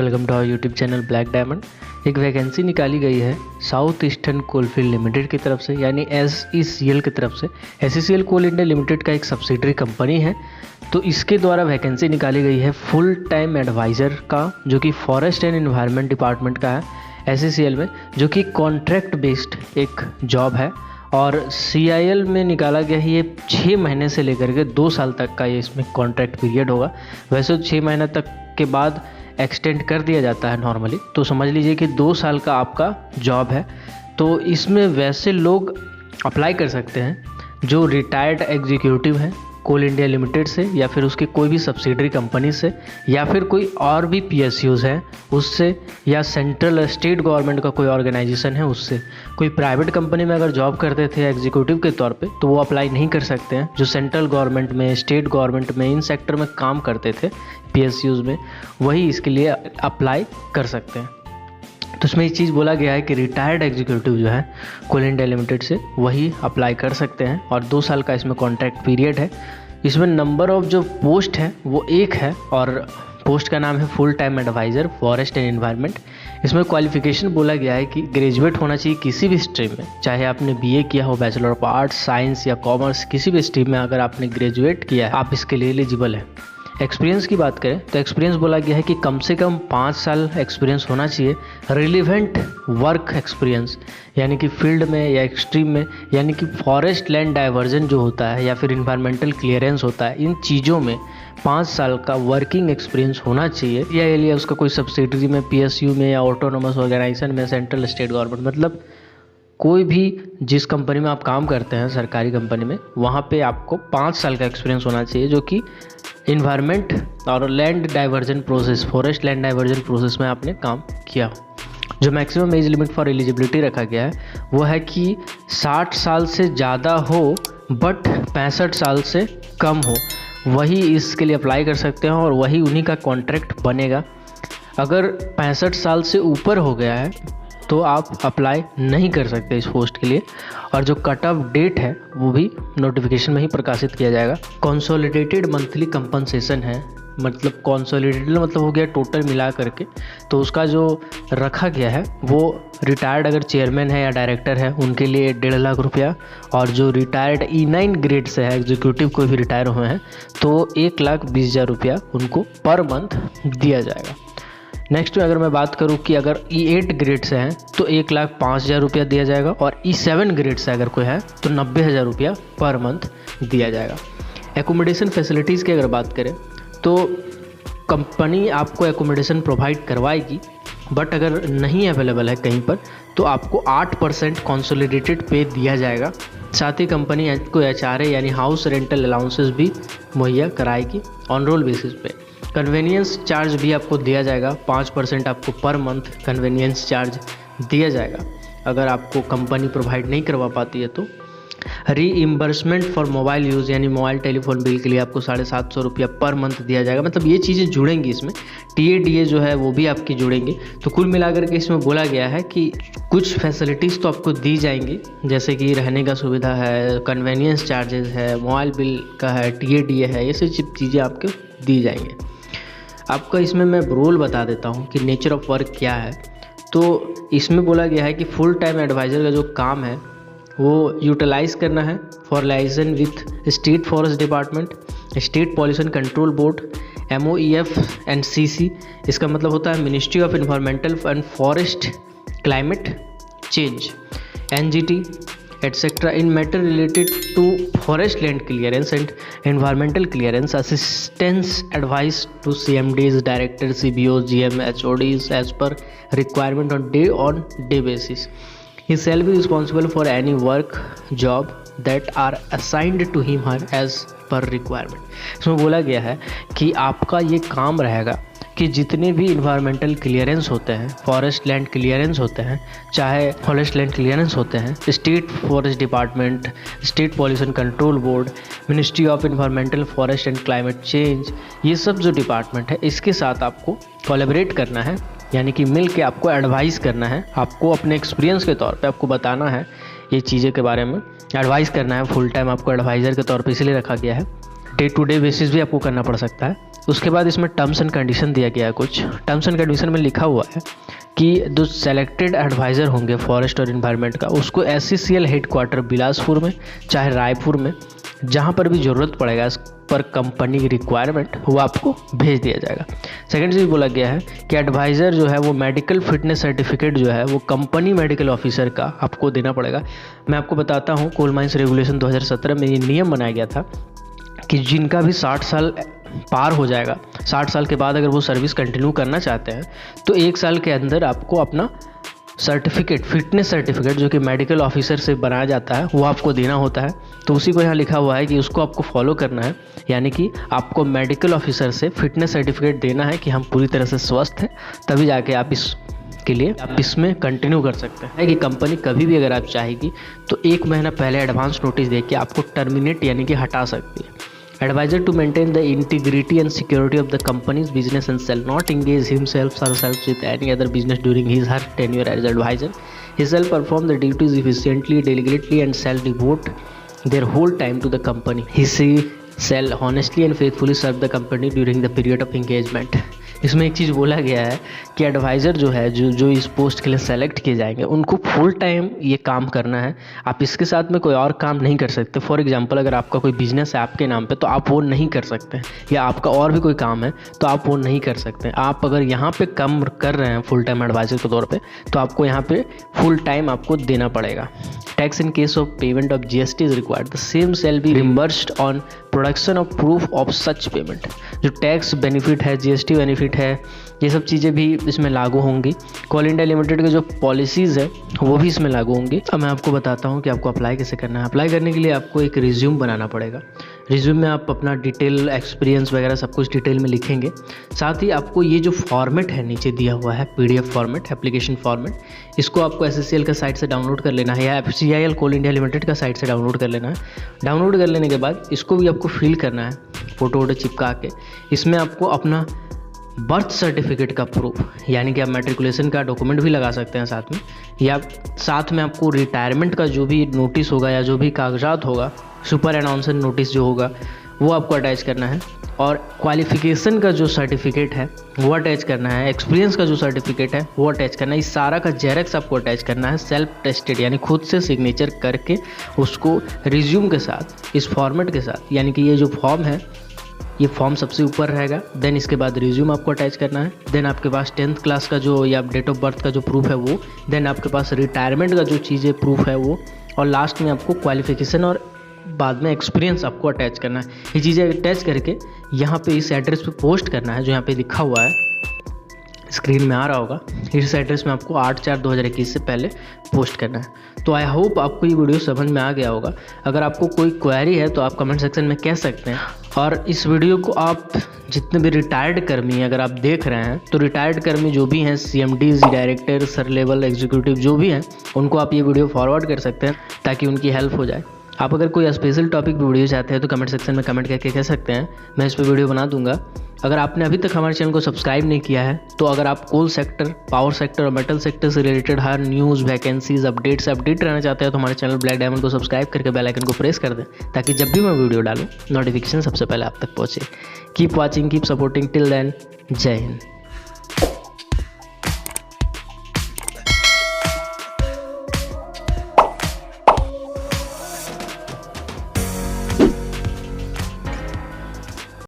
Welcome to our YouTube channel Black Diamond. एक vacancy निकाली गई है साउथ ईस्टर्न कोलफील्ड लिमिटेड की तरफ से, यानी SECL की तरफ से। SECL कोल इंडिया लिमिटेड का एक सब्सिडरी कंपनी है, तो इसके द्वारा वैकेंसी निकाली गई है फुल टाइम एडवाइज़र का, जो कि फॉरेस्ट एंड एनवायरनमेंट डिपार्टमेंट का है SECL में, जो कि कॉन्ट्रैक्ट बेस्ड एक जॉब है। और CIL में निकाला गया है ये 6 महीने से लेकर के 2 साल तक का ये इसमें कॉन्ट्रैक्ट पीरियड होगा। वैसे 6 महीने तक के बाद एक्सटेंड कर दिया जाता है नॉर्मली, तो समझ लीजिए कि 2 साल का आपका जॉब है। तो इसमें वैसे लोग अप्लाई कर सकते हैं जो रिटायर्ड एग्जीक्यूटिव हैं कोल इंडिया लिमिटेड से, या फिर उसके कोई भी सब्सिडरी कंपनी से, या फिर कोई और भी PSUs हैं उससे, या सेंट्रल स्टेट गवर्नमेंट का कोई ऑर्गेनाइजेशन है उससे। कोई प्राइवेट कंपनी में अगर जॉब करते थे एग्जीक्यूटिव के तौर पे, तो वो अप्लाई नहीं कर सकते हैं। जो सेंट्रल गवर्नमेंट में, स्टेट गवर्नमेंट में, इन सेक्टर में काम करते थे PSUs में, वही इसके लिए अप्लाई कर सकते हैं। तो इसमें एक चीज़ बोला गया है कि रिटायर्ड एग्जीक्यूटिव जो है कोल इंडिया लिमिटेड से, वही अप्लाई कर सकते हैं। और 2 साल का इसमें कॉन्ट्रैक्ट पीरियड है। इसमें नंबर ऑफ जो पोस्ट है वो 1 है, और पोस्ट का नाम है full time adviser forest and environment. इसमें क्वालिफिकेशन बोला गया है कि ग्रेजुएट होना चाहिए किसी भी स्ट्रीम में, चाहे आपने BA किया हो, बैचलर ऑफ आर्ट्स, साइंस या कॉमर्स, किसी भी स्ट्रीम में अगर आपने ग्रेजुएट किया है आप इसके लिए एलिजिबल है। एक्सपीरियंस की बात करें तो एक्सपीरियंस बोला गया है कि कम से कम 5 साल एक्सपीरियंस होना चाहिए। रिलेवेंट वर्क एक्सपीरियंस, यानी कि फील्ड में या एक्सट्रीम में, यानी कि फॉरेस्ट लैंड डाइवर्जन जो होता है या फिर इन्वायरमेंटल क्लियरेंस होता है, इन चीज़ों में 5 साल का वर्किंग एक्सपीरियंस होना चाहिए। या उसका कोई सब्सिडरी में, PSU में, या ऑटोनोमस ऑर्गेनाइजेशन में, सेंट्रल स्टेट गवर्नमेंट, मतलब कोई भी जिस कंपनी में आप काम करते हैं सरकारी कंपनी में, वहाँ पे आपको 5 साल का एक्सपीरियंस होना चाहिए, जो कि इन्वायरमेंट और land diversion process, forest land diversion process में आपने काम किया। जो maximum age limit for eligibility रखा गया है वो है कि 60 साल से ज़्यादा हो बट 65 साल से कम हो, वही इसके लिए अप्लाई कर सकते हैं और वही उन्हीं का कॉन्ट्रैक्ट बनेगा। अगर 65 साल से ऊपर हो गया है तो आप अप्लाई नहीं कर सकते इस पोस्ट के लिए। और जो कट ऑफ डेट है वो भी नोटिफिकेशन में ही प्रकाशित किया जाएगा। कंसोलिडेटेड मंथली कंपनसेशन है, मतलब कंसोलिडेटेड मतलब हो गया टोटल मिला करके, तो उसका जो रखा गया है वो रिटायर्ड अगर चेयरमैन है या डायरेक्टर है उनके लिए 1.5 लाख रुपया, और जो रिटायर्ड E9 ग्रेड से है एग्जीक्यूटिव कोई भी रिटायर हुए हैं तो 1,20,000 रुपया उनको पर मंथ दिया जाएगा। नेक्स्ट अगर मैं बात करूं कि अगर E8 ग्रेड से हैं तो 1,05,000 रुपया दिया जाएगा, और E7 ग्रेड से अगर कोई है तो 90,000 रुपया पर मंथ दिया जाएगा। एकोमोडेशन फैसिलिटीज़ की अगर बात करें तो कंपनी आपको एकोमोडेशन प्रोवाइड करवाएगी, बट अगर नहीं अवेलेबल है कहीं पर तो आपको 8% कंसोलिडेटेड पे दिया जाएगा। साथ ही कंपनी आपको HRA यानी हाउस रेंटल अलाउंसेस भी मुहैया कराएगी ऑन रोल बेसिस पे। कन्वेनियंस चार्ज भी आपको दिया जाएगा, 5% आपको पर मंथ कन्वेनियंस चार्ज दिया जाएगा अगर आपको कंपनी प्रोवाइड नहीं करवा पाती है तो। रीइम्बर्समेंट फॉर मोबाइल यूज़, यानी मोबाइल टेलीफोन बिल के लिए आपको 750 रुपया पर मंथ दिया जाएगा। मतलब ये चीज़ें जुड़ेंगी इसमें, TADA जो है वो भी आपकी जुड़ेंगी। तो कुल मिलाकर के इसमें बोला गया है कि कुछ फैसिलिटीज़ तो आपको दी जाएंगी, जैसे कि रहने का सुविधा है, कन्वेनियंस चार्जेस है, मोबाइल बिल का है, TADA है, ये सब चीज़ें आपको दी जाएंगी। आपका इसमें मैं रोल बता देता हूँ कि नेचर ऑफ वर्क क्या है। तो इसमें बोला गया है कि फुल टाइम एडवाइज़र का जो काम है वो यूटिलाइज़ करना है for liaison with state forest department, state pollution control board, MOEF and CC। इसका मतलब होता है ministry of environmental and forest climate change, NGT etc. in matter related to forest land clearance and environmental clearance, assistance advice to CMDs, directors, CBOs, GM, HODs as per requirement on day basis. He shall be responsible for any work job that are assigned to him her as per requirement. इसमें बोला गया है कि आपका ये काम रहेगा कि जितने भी इन्वायरमेंटल क्लियरेंस होते हैं, फॉरेस्ट लैंड क्लियरेंस होते हैं, चाहे फॉरेस्ट लैंड क्लियरेंस होते हैं, state forest department, state pollution control board, ministry of environmental forest and climate change, ये सब जो डिपार्टमेंट है इसके साथ आपको कोलैबोरेट करना है, यानी कि मिल के आपको एडवाइस करना है। आपको अपने एक्सपीरियंस के तौर पे आपको बताना है ये चीज़ें के बारे में, एडवाइस करना है। फुल टाइम आपको एडवाइज़र के तौर पे इसीलिए रखा गया है। डे टू डे बेसिस भी आपको करना पड़ सकता है, उसके बाद इसमें टर्म्स एंड कंडीशन दिया गया है। कुछ टर्म्स एंड कंडीशन में लिखा हुआ है कि जो सेलेक्टेड एडवाइज़र होंगे फॉरेस्ट और इन्वायरमेंट का, उसको SCCL हेडक्वार्टर बिलासपुर में चाहे रायपुर में, जहाँ पर भी ज़रूरत पड़ेगा इस पर कंपनी की रिक्वायरमेंट, वो आपको भेज दिया जाएगा। सेकंड चीज़ बोला गया है कि एडवाइज़र जो है वो मेडिकल फिटनेस सर्टिफिकेट जो है वो कंपनी मेडिकल ऑफिसर का आपको देना पड़ेगा। मैं आपको बताता हूँ, कोल माइंस रेगुलेशन 2017 में ये नियम बनाया गया था कि जिनका भी 60 साल पार हो जाएगा, 60 साल के बाद अगर वो सर्विस कंटिन्यू करना चाहते हैं तो 1 साल के अंदर आपको अपना सर्टिफिकेट, फिटनेस सर्टिफिकेट जो कि मेडिकल ऑफिसर से बनाया जाता है, वो आपको देना होता है। तो उसी को यहाँ लिखा हुआ है कि उसको आपको फॉलो करना है, यानी कि आपको मेडिकल ऑफिसर से फिटनेस सर्टिफिकेट देना है कि हम पूरी तरह से स्वस्थ हैं, तभी जाके आप इसमें कंटिन्यू कर सकते हैं। कि कंपनी कभी भी अगर आप चाहेगी तो 1 महीना पहले एडवांस नोटिस दे के आपको टर्मिनेट यानी कि हटा सकती है। Advisor to maintain the integrity and security of the company's business and shall not engage himself or herself with any other business during his or her tenure as advisor. He shall perform the duties efficiently, diligently and shall devote their whole time to the company. He shall honestly and faithfully serve the company during the period of engagement. इसमें एक चीज़ बोला गया है कि adviser जो है जो इस पोस्ट के लिए सेलेक्ट किए जाएंगे उनको फुल टाइम ये काम करना है। आप इसके साथ में कोई और काम नहीं कर सकते। फॉर एग्जांपल अगर आपका कोई बिजनेस है आपके नाम पे तो आप वो नहीं कर सकते, या आपका और भी कोई काम है तो आप वो नहीं कर सकते। आप अगर यहाँ पे काम कर रहे हैं फुल टाइम एडवाइज़र के तौर पर, तो आपको यहाँ पर फुल टाइम आपको देना पड़ेगा। Tax in case of payment of GST is required, the same shall be reimbursed on production of proof of such payment. जो टैक्स बेनिफिट है, GST बेनिफिट है, ये सब चीज़ें भी इसमें लागू होंगी। कोल इंडिया लिमिटेड के जो पॉलिसीज़ है वो भी इसमें लागू होंगी। अब मैं आपको बताता हूँ कि आपको अप्लाई कैसे करना है। अप्लाई करने के लिए आपको एक रिज्यूम बनाना पड़ेगा। रिज्यूम में आप अपना डिटेल, एक्सपीरियंस वगैरह सब कुछ डिटेल में लिखेंगे। साथ ही आपको ये जो फॉर्मेट है नीचे दिया हुआ है, PDF फॉर्मेट, एप्लीकेशन फॉर्मेट, इसको आपको SCCL का साइट से डाउनलोड कर लेना है या FCIL कोल इंडिया लिमिटेड का साइट से डाउनलोड कर लेना है। डाउनलोड कर लेने के बाद इसको भी आपको फिल करना है फ़ोटो वोटो चिपका के। इसमें आपको अपना बर्थ सर्टिफिकेट का प्रूफ, यानी कि आप मैट्रिकुलेशन का डॉक्यूमेंट भी लगा सकते हैं साथ में, या साथ में आपको रिटायरमेंट का जो भी नोटिस होगा या जो भी कागजात होगा, सुपर अनाउंसर नोटिस जो होगा वो आपको अटैच करना है। और क्वालिफ़िकेशन का जो सर्टिफिकेट है वो अटैच करना है, एक्सपीरियंस का जो सर्टिफिकेट है वो अटैच करना है। इस सारा का जेरॉक्स आपको अटैच करना है, सेल्फ टेस्टेड, यानी खुद से सिग्नेचर करके उसको रिज्यूम के साथ, इस फॉर्मेट के साथ, यानी कि ये जो फॉर्म है ये फॉर्म सबसे ऊपर रहेगा। देन इसके बाद रिज्यूम आपको अटैच करना है। देन आपके पास 10th क्लास का जो या डेट ऑफ बर्थ का जो प्रूफ है वो, देन आपके पास रिटायरमेंट का जो चीज़ें प्रूफ है वो, और लास्ट में आपको क्वालिफ़िकेशन और बाद में एक्सपीरियंस आपको अटैच करना है। ये चीज़ें अटैच करके यहाँ पे इस एड्रेस पे पोस्ट करना है जो यहाँ पे लिखा हुआ है, स्क्रीन में आ रहा होगा। इस एड्रेस में आपको 8/4/2021 से पहले पोस्ट करना है। तो आई होप आपको ये वीडियो समझ में आ गया होगा। अगर आपको कोई क्वेरी है तो आप कमेंट सेक्शन में कह सकते हैं। और इस वीडियो को आप जितने भी रिटायर्ड कर्मी अगर आप देख रहे हैं तो रिटायर्ड कर्मी जो भी हैं, CMDs, director, sir level executive जो भी हैं, उनको आप ये वीडियो फॉरवर्ड कर सकते हैं ताकि उनकी हेल्प हो जाए। आप अगर कोई स्पेशल टॉपिक पर वीडियो चाहते हैं तो कमेंट सेक्शन में कमेंट करके कह सकते हैं, मैं इस पर वीडियो बना दूंगा। अगर आपने अभी तक हमारे चैनल को सब्सक्राइब नहीं किया है तो अगर आप कोल सेक्टर, पावर सेक्टर और मेटल सेक्टर से रिलेटेड हर न्यूज़, वैकेंसीज, अपडेट रहना चाहते हैं तो हमारे चैनल ब्लैक डायमंड को सब्सक्राइब करके बेल आइकन को प्रेस कर दें ताकि जब भी मैं वीडियो डालूँ नोटिफिकेशन सबसे पहले आप तक पहुँचे। Keep watching, keep supporting, till then, जय हिंद।